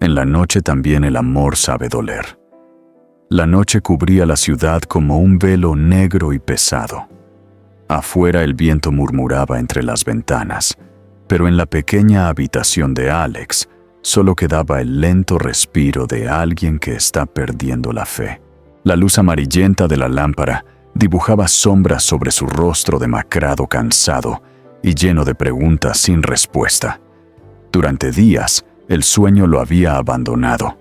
En la noche también el amor sabe doler. La noche cubría la ciudad como un velo negro y pesado. Afuera el viento murmuraba entre las ventanas, pero en la pequeña habitación de Alex solo quedaba el lento respiro de alguien que está perdiendo la fe. La luz amarillenta de la lámpara dibujaba sombras sobre su rostro demacrado, cansado y lleno de preguntas sin respuesta. Durante días, el sueño lo había abandonado.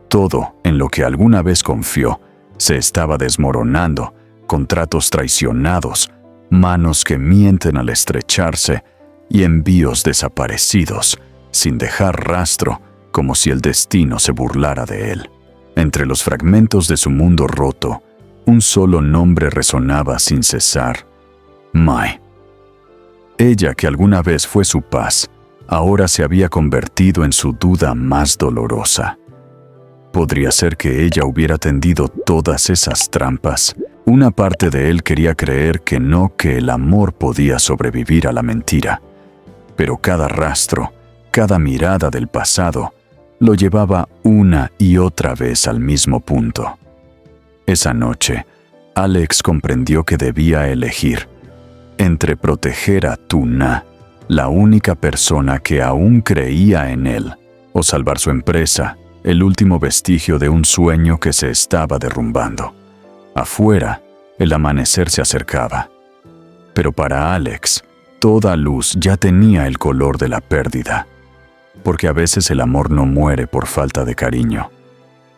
Todo en lo que alguna vez confió se estaba desmoronando, contratos traicionados, manos que mienten al estrecharse y envíos desaparecidos, sin dejar rastro, como si el destino se burlara de él. Entre los fragmentos de su mundo roto, un solo nombre resonaba sin cesar: Mai. Ella, que alguna vez fue su paz, ahora se había convertido en su duda más dolorosa. ¿Podría ser que ella hubiera tendido todas esas trampas? Una parte de él quería creer que no, que el amor podía sobrevivir a la mentira. Pero cada rastro, cada mirada del pasado, lo llevaba una y otra vez al mismo punto. Esa noche, Alex comprendió que debía elegir entre proteger a Tuna, la única persona que aún creía en él, o salvar su empresa, el último vestigio de un sueño que se estaba derrumbando. Afuera, el amanecer se acercaba. Pero para Alex, toda luz ya tenía el color de la pérdida, porque a veces el amor no muere por falta de cariño,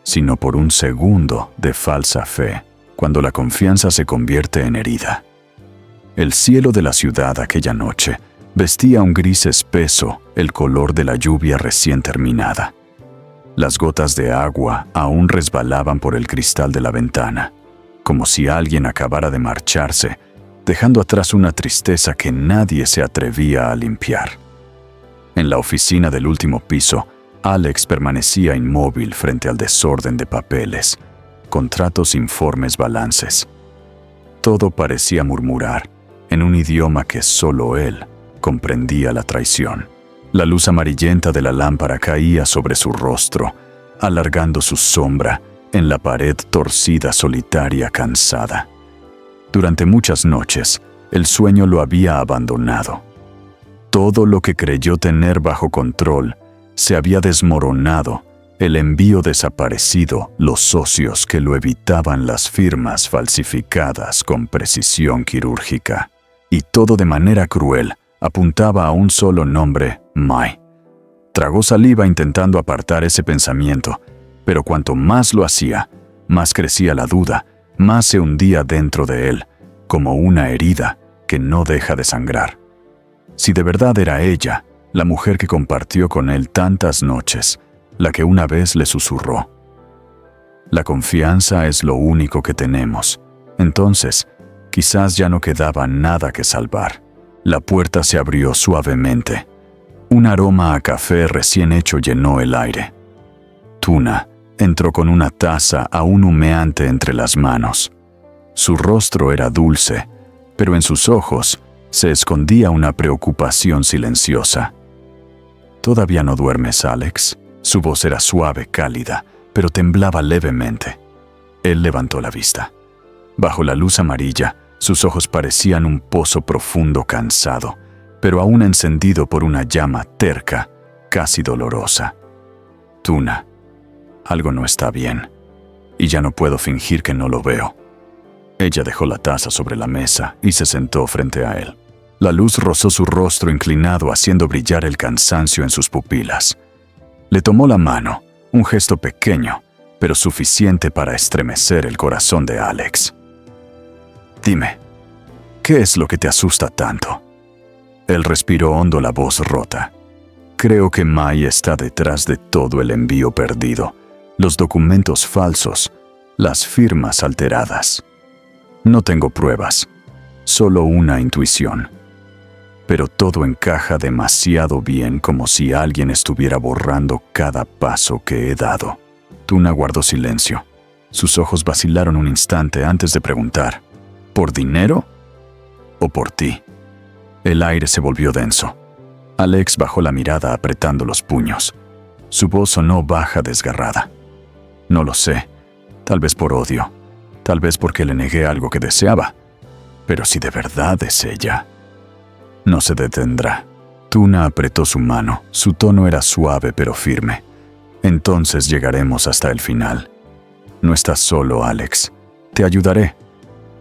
sino por un segundo de falsa fe, cuando la confianza se convierte en herida. El cielo de la ciudad aquella noche vestía un gris espeso, el color de la lluvia recién terminada. Las gotas de agua aún resbalaban por el cristal de la ventana, como si alguien acabara de marcharse, dejando atrás una tristeza que nadie se atrevía a limpiar. En la oficina del último piso, Alex permanecía inmóvil frente al desorden de papeles, contratos, informes, balances. Todo parecía murmurar, en un idioma que solo él comprendía: la traición. La luz amarillenta de la lámpara caía sobre su rostro, alargando su sombra en la pared torcida, solitaria, cansada. Durante muchas noches, el sueño lo había abandonado. Todo lo que creyó tener bajo control se había desmoronado: el envío desaparecido, los socios que lo evitaban, las firmas falsificadas con precisión quirúrgica. Y todo de manera cruel apuntaba a un solo nombre: Mai. Tragó saliva intentando apartar ese pensamiento, pero cuanto más lo hacía, más crecía la duda, más se hundía dentro de él, como una herida que no deja de sangrar. Si de verdad era ella, la mujer que compartió con él tantas noches, la que una vez le susurró: la confianza es lo único que tenemos, entonces quizás ya no quedaba nada que salvar. La puerta se abrió suavemente. Un aroma a café recién hecho llenó el aire. Tuna entró con una taza aún humeante entre las manos. Su rostro era dulce, pero en sus ojos se escondía una preocupación silenciosa. «¿Todavía no duermes, Alex?» Su voz era suave, cálida, pero temblaba levemente. Él levantó la vista. Bajo la luz amarilla, sus ojos parecían un pozo profundo, cansado, pero aún encendido por una llama terca, casi dolorosa. «Tuna, algo no está bien, y ya no puedo fingir que no lo veo». Ella dejó la taza sobre la mesa y se sentó frente a él. La luz rozó su rostro inclinado, haciendo brillar el cansancio en sus pupilas. Le tomó la mano, un gesto pequeño, pero suficiente para estremecer el corazón de Alex. «Dime, ¿qué es lo que te asusta tanto?» Él respiró hondo, la voz rota. «Creo que Mai está detrás de todo el envío perdido, los documentos falsos, las firmas alteradas. No tengo pruebas, solo una intuición. Pero todo encaja demasiado bien, como si alguien estuviera borrando cada paso que he dado». Tuna guardó silencio. Sus ojos vacilaron un instante antes de preguntar: «¿Por dinero o por ti?» El aire se volvió denso. Alex bajó la mirada apretando los puños. Su voz sonó baja, desgarrada. No lo sé, tal vez por odio, tal vez porque le negué algo que deseaba. Pero si de verdad es ella, no se detendrá. Tuna apretó su mano, su tono era suave pero firme. Entonces llegaremos hasta el final. No estás solo, Alex. Te ayudaré.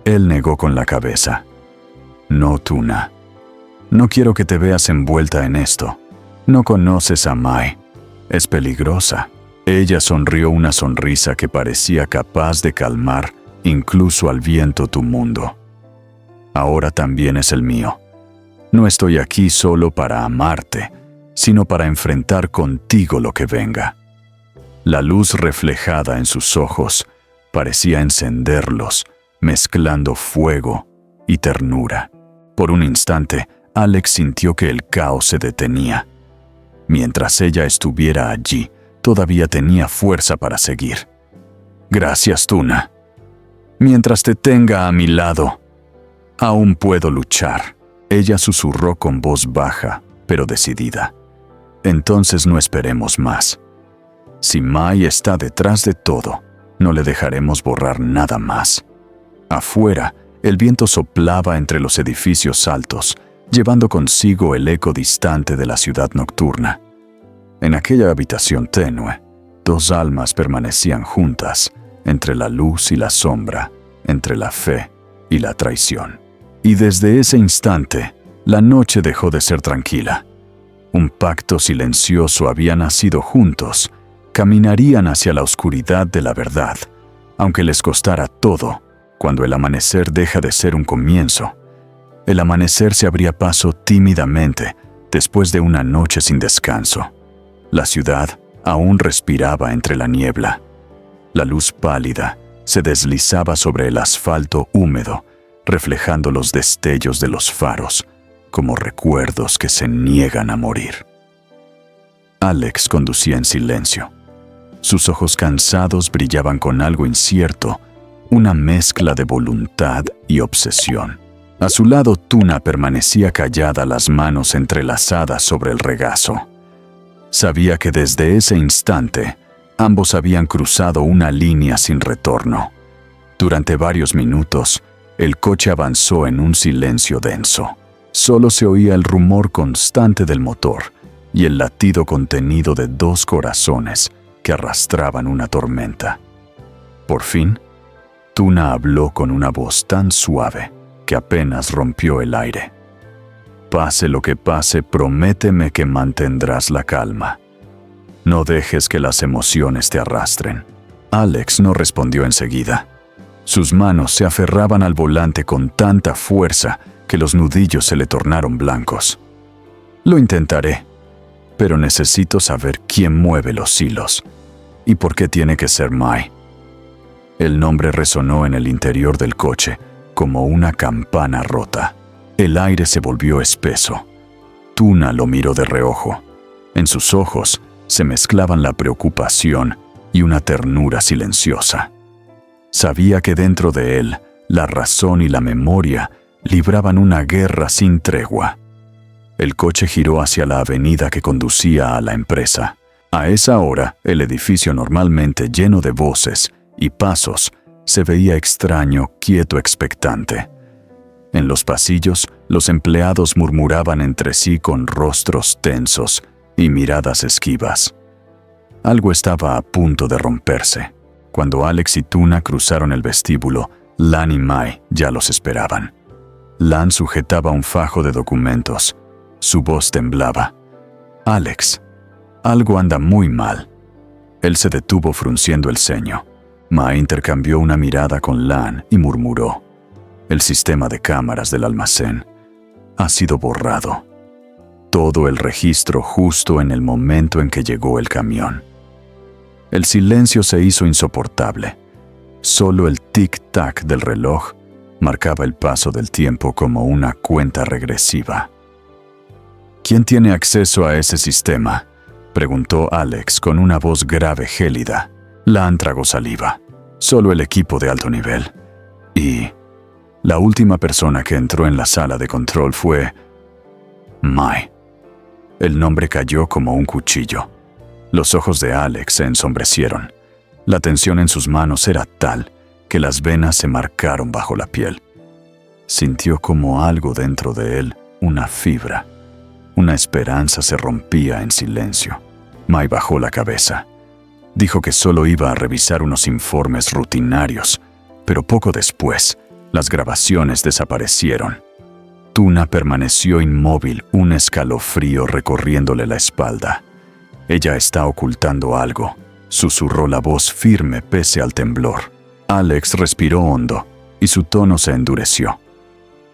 Él negó con la cabeza. No, Tuna. No quiero que te veas envuelta en esto. No conoces a Mai. Es peligrosa. Ella sonrió una sonrisa que parecía capaz de calmar incluso al viento tu mundo. Ahora también es el mío. No estoy aquí solo para amarte, sino para enfrentar contigo lo que venga. La luz reflejada en sus ojos parecía encenderlos, mezclando fuego y ternura. Por un instante, Alex sintió que el caos se detenía. Mientras ella estuviera allí, todavía tenía fuerza para seguir. Gracias, Tuna. Mientras te tenga a mi lado, aún puedo luchar. Ella susurró con voz baja, pero decidida. Entonces no esperemos más. Si Mai está detrás de todo, no le dejaremos borrar nada más. Afuera, el viento soplaba entre los edificios altos, llevando consigo el eco distante de la ciudad nocturna. En aquella habitación tenue, dos almas permanecían juntas, entre la luz y la sombra, entre la fe y la traición. Y desde ese instante, la noche dejó de ser tranquila. Un pacto silencioso había nacido juntos. Caminarían hacia la oscuridad de la verdad, aunque les costara todo. Cuando el amanecer deja de ser un comienzo, el amanecer se abría paso tímidamente después de una noche sin descanso. La ciudad aún respiraba entre la niebla. La luz pálida se deslizaba sobre el asfalto húmedo, reflejando los destellos de los faros, como recuerdos que se niegan a morir. Alex conducía en silencio. Sus ojos cansados brillaban con algo incierto, una mezcla de voluntad y obsesión. A su lado, Tuna permanecía callada, las manos entrelazadas sobre el regazo. Sabía que desde ese instante, ambos habían cruzado una línea sin retorno. Durante varios minutos, el coche avanzó en un silencio denso. Solo se oía el rumor constante del motor y el latido contenido de dos corazones que arrastraban una tormenta. Por fin, Tuna habló con una voz tan suave que apenas rompió el aire. Pase lo que pase, prométeme que mantendrás la calma. No dejes que las emociones te arrastren. Alex no respondió enseguida. Sus manos se aferraban al volante con tanta fuerza que los nudillos se le tornaron blancos. Lo intentaré, pero necesito saber quién mueve los hilos. ¿Y por qué tiene que ser Mai? El nombre resonó en el interior del coche como una campana rota. El aire se volvió espeso. Tuna lo miró de reojo. En sus ojos se mezclaban la preocupación y una ternura silenciosa. Sabía que dentro de él, la razón y la memoria libraban una guerra sin tregua. El coche giró hacia la avenida que conducía a la empresa. A esa hora, el edificio, normalmente lleno de voces y pasos, se veía extraño, quieto, expectante. En los pasillos, los empleados murmuraban entre sí con rostros tensos y miradas esquivas. Algo estaba a punto de romperse. Cuando Alex y Tuna cruzaron el vestíbulo, Lan y Mai ya los esperaban. Lan sujetaba un fajo de documentos. Su voz temblaba. «Alex, algo anda muy mal». Él se detuvo frunciendo el ceño. Mai intercambió una mirada con Lan y murmuró: «El sistema de cámaras del almacén ha sido borrado. Todo el registro justo en el momento en que llegó el camión». El silencio se hizo insoportable. Solo el tic-tac del reloj marcaba el paso del tiempo como una cuenta regresiva. «¿Quién tiene acceso a ese sistema?», preguntó Alex con una voz grave, gélida. Lan tragó saliva. «Solo el equipo de alto nivel. Y la última persona que entró en la sala de control fue Mai». El nombre cayó como un cuchillo. Los ojos de Alex se ensombrecieron. La tensión en sus manos era tal que las venas se marcaron bajo la piel. Sintió como algo dentro de él, una fibra. Una esperanza se rompía en silencio. Mai bajó la cabeza. Dijo que solo iba a revisar unos informes rutinarios, pero poco después, las grabaciones desaparecieron. Tuna permaneció inmóvil, un escalofrío recorriéndole la espalda. Ella está ocultando algo, susurró la voz firme pese al temblor. Alex respiró hondo y su tono se endureció.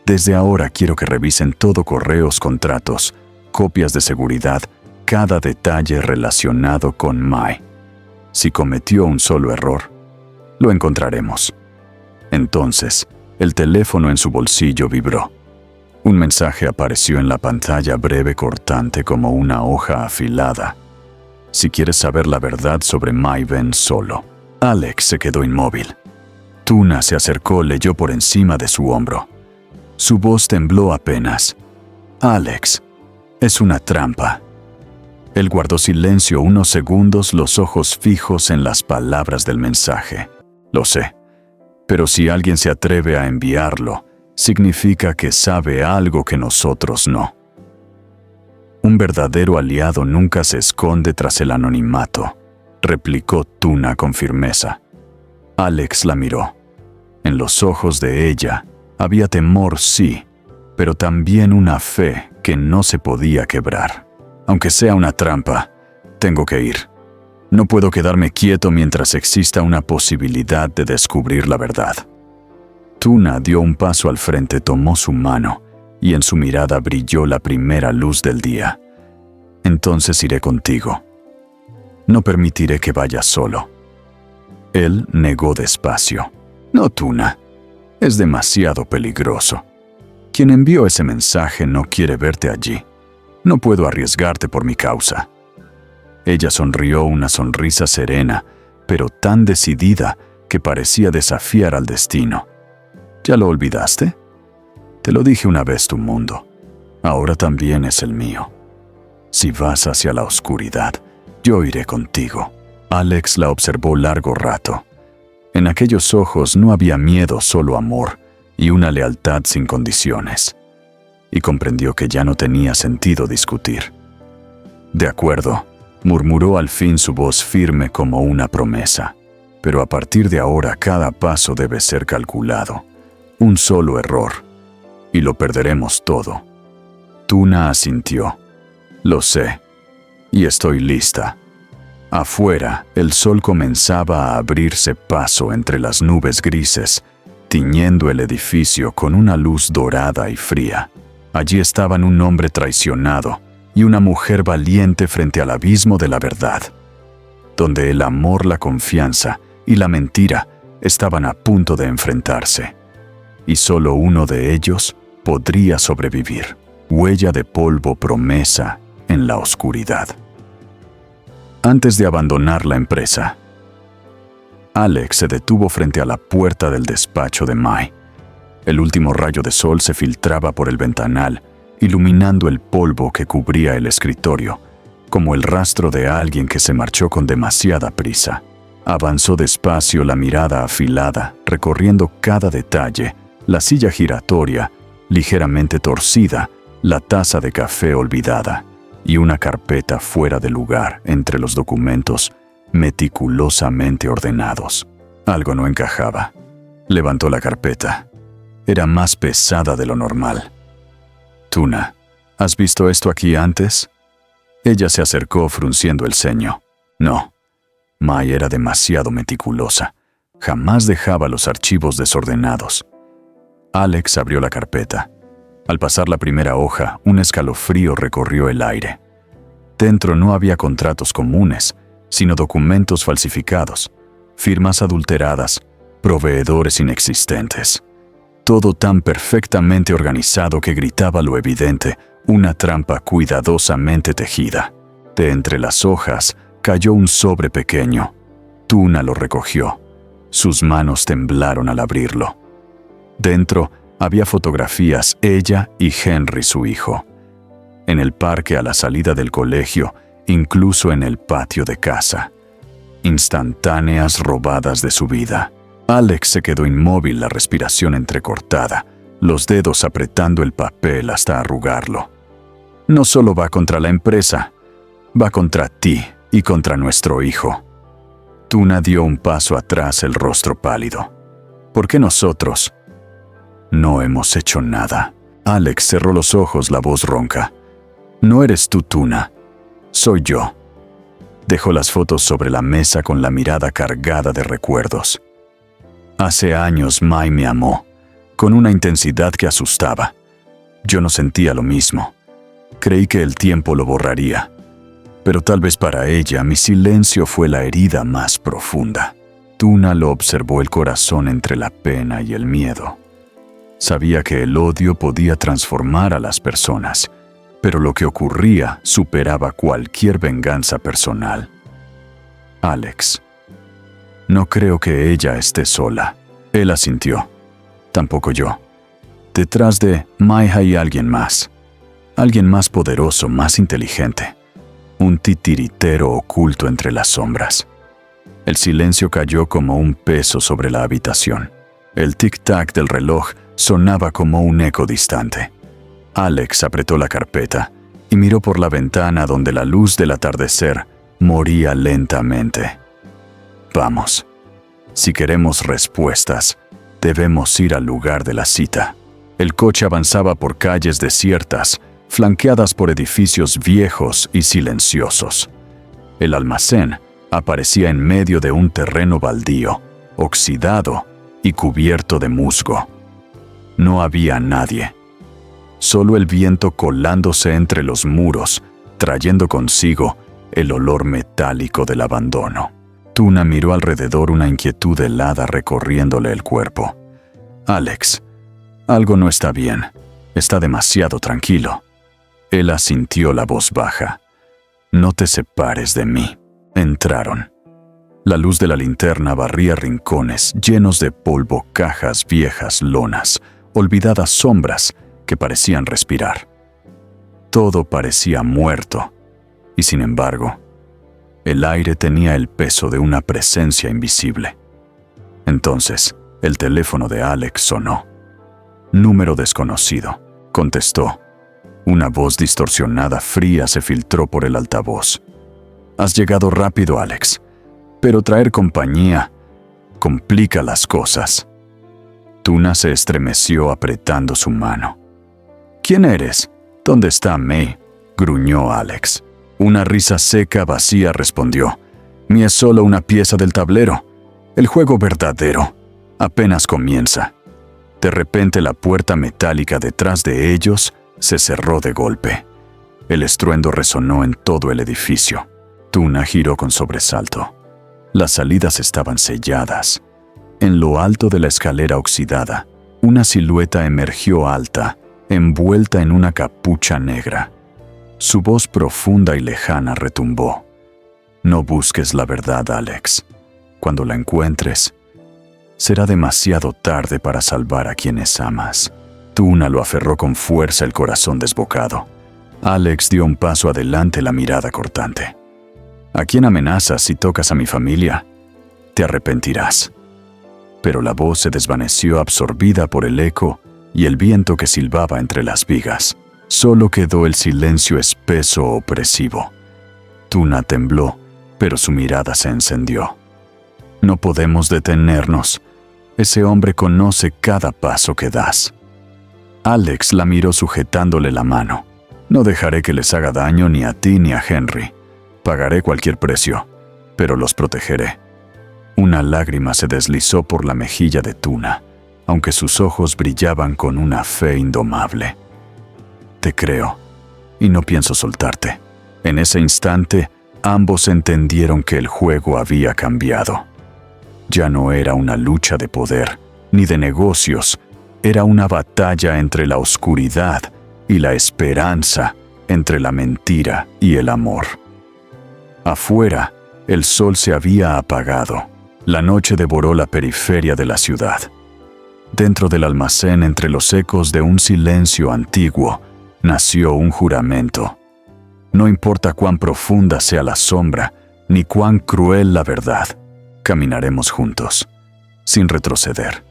Desde ahora quiero que revisen todo: correos, contratos, copias de seguridad, cada detalle relacionado con Mai. Si cometió un solo error, lo encontraremos. Entonces, el teléfono en su bolsillo vibró. Un mensaje apareció en la pantalla, breve, cortante como una hoja afilada. Si quieres saber la verdad sobre Mai, ven solo. Alex se quedó inmóvil. Tuna se acercó, leyó por encima de su hombro. Su voz tembló apenas. Alex, es una trampa. Él guardó silencio unos segundos, los ojos fijos en las palabras del mensaje. Lo sé, pero si alguien se atreve a enviarlo, significa que sabe algo que nosotros no. Un verdadero aliado nunca se esconde tras el anonimato, replicó Tuna con firmeza. Alex la miró. En los ojos de ella había temor, sí, pero también una fe que no se podía quebrar. Aunque sea una trampa, tengo que ir. No puedo quedarme quieto mientras exista una posibilidad de descubrir la verdad. Tuna dio un paso al frente, tomó su mano, y en su mirada brilló la primera luz del día. Entonces iré contigo. No permitiré que vayas solo. Él negó despacio. No, Tuna. Es demasiado peligroso. Quien envió ese mensaje no quiere verte allí. No puedo arriesgarte por mi causa. Ella sonrió, una sonrisa serena, pero tan decidida que parecía desafiar al destino. ¿Ya lo olvidaste? Te lo dije una vez, tu mundo. Ahora también es el mío. Si vas hacia la oscuridad, yo iré contigo. Alex la observó largo rato. En aquellos ojos no había miedo, solo amor y una lealtad sin condiciones. Y comprendió que ya no tenía sentido discutir. De acuerdo, murmuró al fin, su voz firme como una promesa. Pero a partir de ahora cada paso debe ser calculado. Un solo error, y lo perderemos todo. Tuna asintió. Lo sé, y estoy lista. Afuera, el sol comenzaba a abrirse paso entre las nubes grises, tiñendo el edificio con una luz dorada y fría. Allí estaban un hombre traicionado y una mujer valiente frente al abismo de la verdad, donde el amor, la confianza y la mentira estaban a punto de enfrentarse. Y solo uno de ellos podría sobrevivir. Huella de polvo, promesa en la oscuridad. Antes de abandonar la empresa, Alex se detuvo frente a la puerta del despacho de Mai. El último rayo de sol se filtraba por el ventanal, iluminando el polvo que cubría el escritorio, como el rastro de alguien que se marchó con demasiada prisa. Avanzó despacio, la mirada afilada, recorriendo cada detalle: la silla giratoria, ligeramente torcida, la taza de café olvidada y una carpeta fuera de lugar entre los documentos meticulosamente ordenados. Algo no encajaba. Levantó la carpeta. Era más pesada de lo normal. Tuna, ¿has visto esto aquí antes? Ella se acercó frunciendo el ceño. No. Mai era demasiado meticulosa. Jamás dejaba los archivos desordenados. Alex abrió la carpeta. Al pasar la primera hoja, un escalofrío recorrió el aire. Dentro no había contratos comunes, sino documentos falsificados, firmas adulteradas, proveedores inexistentes. Todo tan perfectamente organizado que gritaba lo evidente, una trampa cuidadosamente tejida. De entre las hojas cayó un sobre pequeño. Tuna lo recogió. Sus manos temblaron al abrirlo. Dentro había fotografías, ella y Henry, su hijo. En el parque a la salida del colegio, incluso en el patio de casa. Instantáneas robadas de su vida. Alex se quedó inmóvil, la respiración entrecortada, los dedos apretando el papel hasta arrugarlo. No solo va contra la empresa, va contra ti y contra nuestro hijo. Tuna dio un paso atrás, el rostro pálido. ¿Por qué nosotros? No hemos hecho nada. Alex cerró los ojos, la voz ronca. No eres tú, Tuna. Soy yo. Dejó las fotos sobre la mesa con la mirada cargada de recuerdos. Hace años Mai me amó, con una intensidad que asustaba. Yo no sentía lo mismo. Creí que el tiempo lo borraría. Pero tal vez para ella mi silencio fue la herida más profunda. Tuna lo observó, el corazón entre la pena y el miedo. Sabía que el odio podía transformar a las personas, pero lo que ocurría superaba cualquier venganza personal. Alex. No creo que ella esté sola. Él asintió. Tampoco yo. Detrás de Mai hay alguien más. Alguien más poderoso, más inteligente. Un titiritero oculto entre las sombras. El silencio cayó como un peso sobre la habitación. El tic-tac del reloj sonaba como un eco distante. Alex apretó la carpeta y miró por la ventana donde la luz del atardecer moría lentamente. Vamos. Si queremos respuestas, debemos ir al lugar de la cita. El coche avanzaba por calles desiertas, flanqueadas por edificios viejos y silenciosos. El almacén aparecía en medio de un terreno baldío, oxidado y cubierto de musgo. No había nadie. Solo el viento colándose entre los muros, trayendo consigo el olor metálico del abandono. Tuna miró alrededor, una inquietud helada recorriéndole el cuerpo. Alex, algo no está bien. Está demasiado tranquilo. Él asintió, la voz baja. No te separes de mí. Entraron. La luz de la linterna barría rincones llenos de polvo, cajas viejas, lonas, olvidadas sombras que parecían respirar. Todo parecía muerto, y sin embargo, el aire tenía el peso de una presencia invisible. Entonces, el teléfono de Alex sonó. Número desconocido. Contestó. Una voz distorsionada, fría, se filtró por el altavoz. Has llegado rápido, Alex, pero traer compañía complica las cosas. Tuna se estremeció apretando su mano. ¿Quién eres? ¿Dónde está May? Gruñó Alex. Una risa seca, vacía, respondió. Mi es solo una pieza del tablero. El juego verdadero apenas comienza. De repente la puerta metálica detrás de ellos se cerró de golpe. El estruendo resonó en todo el edificio. Tuna giró con sobresalto. Las salidas estaban selladas. En lo alto de la escalera oxidada, una silueta emergió alta, envuelta en una capucha negra. Su voz profunda y lejana retumbó. No busques la verdad, Alex. Cuando la encuentres, será demasiado tarde para salvar a quienes amas. Tuna lo aferró con fuerza, el corazón desbocado. Alex dio un paso adelante, la mirada cortante. ¿A quién amenazas si tocas a mi familia? Te arrepentirás. Pero la voz se desvaneció, absorbida por el eco y el viento que silbaba entre las vigas. Solo quedó el silencio espeso, opresivo. Tuna tembló, pero su mirada se encendió. No podemos detenernos. Ese hombre conoce cada paso que das. Alex la miró sujetándole la mano. No dejaré que les haga daño ni a ti ni a Henry. Pagaré cualquier precio, pero los protegeré. Una lágrima se deslizó por la mejilla de Tuna, aunque sus ojos brillaban con una fe indomable. Te creo, y no pienso soltarte. En ese instante, ambos entendieron que el juego había cambiado. Ya no era una lucha de poder, ni de negocios, era una batalla entre la oscuridad y la esperanza, entre la mentira y el amor. Afuera, el sol se había apagado. La noche devoró la periferia de la ciudad. Dentro del almacén, entre los ecos de un silencio antiguo, nació un juramento. No importa cuán profunda sea la sombra, ni cuán cruel la verdad, caminaremos juntos, sin retroceder.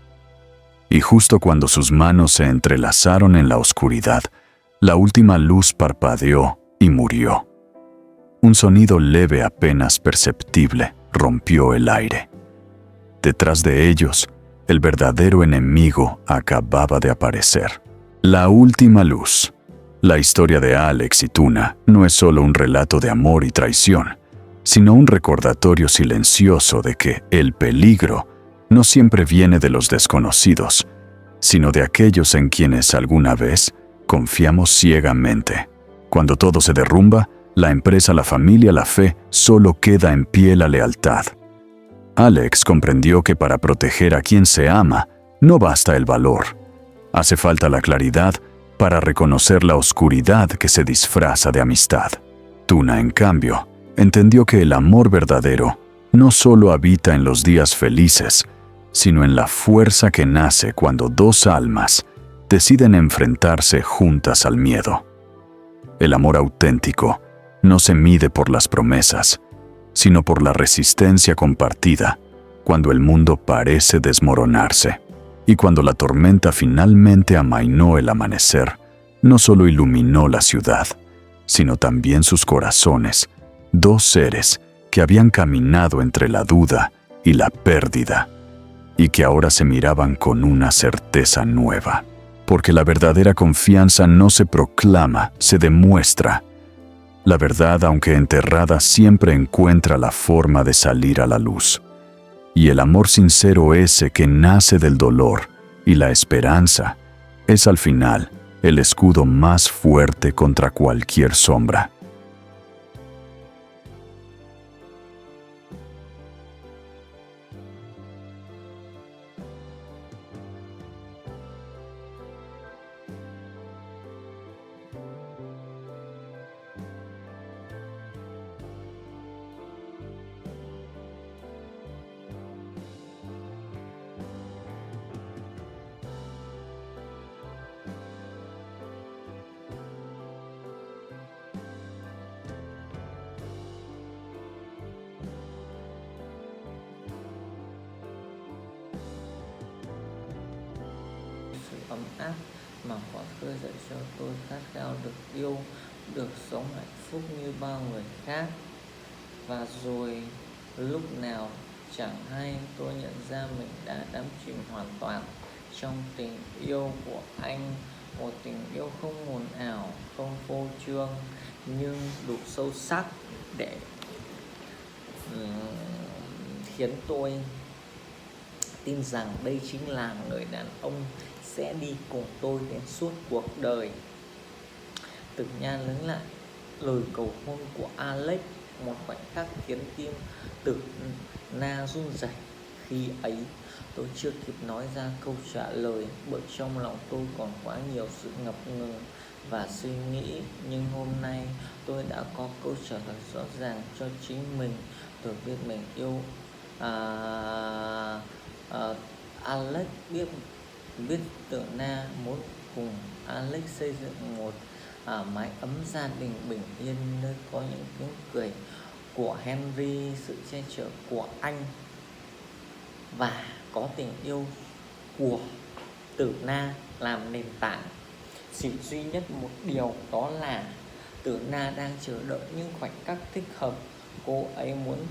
Y justo cuando sus manos se entrelazaron en la oscuridad, la última luz parpadeó y murió. Un sonido leve apenas perceptible rompió el aire. Detrás de ellos, el verdadero enemigo acababa de aparecer. La última luz. La historia de Alex y Tuna no es solo un relato de amor y traición, sino un recordatorio silencioso de que el peligro no siempre viene de los desconocidos, sino de aquellos en quienes alguna vez confiamos ciegamente. Cuando todo se derrumba, la empresa, la familia, la fe, solo queda en pie la lealtad. Alex comprendió que para proteger a quien se ama, no basta el valor. Hace falta la claridad para reconocer la oscuridad que se disfraza de amistad. Tuna, en cambio, entendió que el amor verdadero no solo habita en los días felices, sino en la fuerza que nace cuando dos almas deciden enfrentarse juntas al miedo. El amor auténtico no se mide por las promesas, sino por la resistencia compartida cuando el mundo parece desmoronarse. Y cuando la tormenta finalmente amainó el amanecer, no solo iluminó la ciudad, sino también sus corazones, dos seres que habían caminado entre la duda y la pérdida, y que ahora se miraban con una certeza nueva. Porque la verdadera confianza no se proclama, se demuestra. La verdad, aunque enterrada, siempre encuentra la forma de salir a la luz. Y el amor sincero, ese que nace del dolor y la esperanza, es al final el escudo más fuerte contra cualquier sombra. Sự ấm áp mà có khơi dậy cho tôi khát khao được yêu, được sống hạnh phúc như bao người khác. Và rồi lúc nào chẳng hay tôi nhận ra mình đã đắm chìm hoàn toàn trong tình yêu của anh. Một tình yêu không hồn ảo, không phô trương, nhưng đủ sâu sắc để khiến tôi tin rằng đây chính là người đàn ông sẽ đi cùng tôi đến suốt cuộc đời. Tử Nha lớn lại lời cầu hôn của Alex, một khoảnh khắc khiến tim Tử Na run rẩy. Khi ấy tôi chưa kịp nói ra câu trả lời, bởi trong lòng tôi còn quá nhiều sự ngập ngừng và suy nghĩ. Nhưng hôm nay tôi đã có câu trả lời rõ ràng cho chính mình. Tôi biết mình yêu Alex, biết Tử Na muốn cùng Alex xây dựng một mái ấm gia đình bình yên, nơi có những tiếng cười của Henry, sự che chở của anh và có tình yêu của Tử Na làm nền tảng. Chỉ duy nhất một điều, đó là Tử Na đang chờ đợi những khoảnh khắc thích hợp. Cô ấy muốn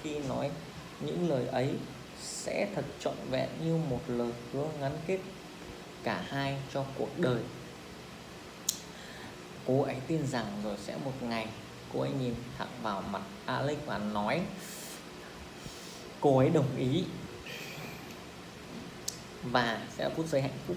khi nói những lời ấy sẽ thật trọn vẹn như một lời hứa gắn kết cả hai cho cuộc đời. Cô ấy tin rằng rồi sẽ một ngày cô ấy nhìn thẳng vào mặt Alex và nói cô ấy đồng ý và sẽ phút giây hạnh phúc.